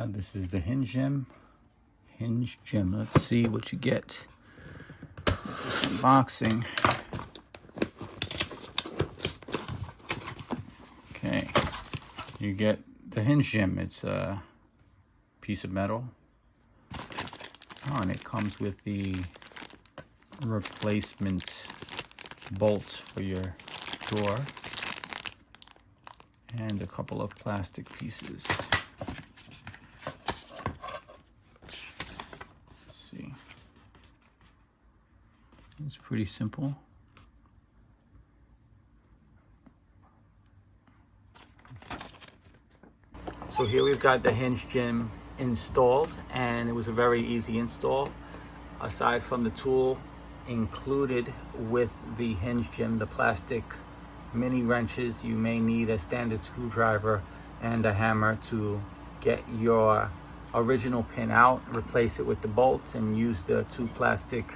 This is the Hinge gym. Let's see what you get with this unboxing. Okay, you get the Hinge gym. It's a piece of metal. Oh, and it comes with the replacement bolts for your door and a couple of plastic pieces. See, it's pretty simple. So here we've got the Hinge gym installed, and it was a very easy install. Aside from the tool included with the Hinge gym, the plastic mini wrenches, you may need a standard screwdriver and a hammer to get your original pin out, replace it with the bolts, and use the two plastic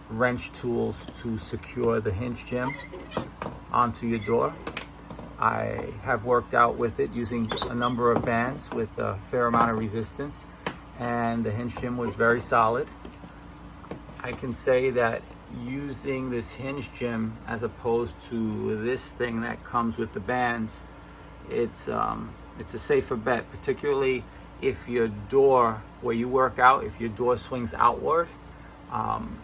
wrench tools to secure the Hinge gym onto your door. I have worked out with it using a number of bands with a fair amount of resistance, and the Hinge gym was very solid. I can say that using this Hinge gym as opposed to this thing that comes with the bands, it's a safer bet, particularly if your door where you work out, if your door swings outward.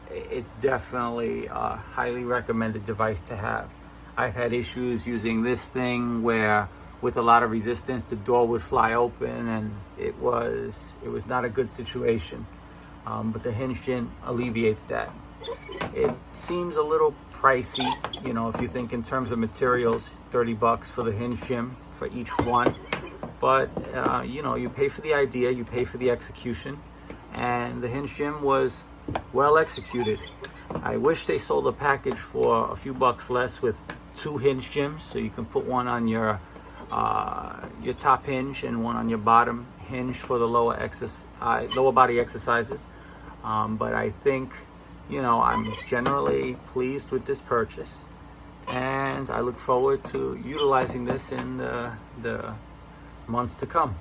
It's definitely a highly recommended device to have. I've had issues using this thing where with a lot of resistance the door would fly open, and it was not a good situation. But the Hinge gym alleviates that. It seems a little pricey, you know, if you think in terms of materials, $30 for the Hinge gym for each one. But you know, you pay for the idea, you pay for the execution, and the Hinge gym was well executed. I wish they sold a package for a few bucks less with two Hinge gyms, so you can put one on your top hinge and one on your bottom hinge for the lower body exercises. But I think, you know, I'm generally pleased with this purchase, and I look forward to utilizing this in the months to come.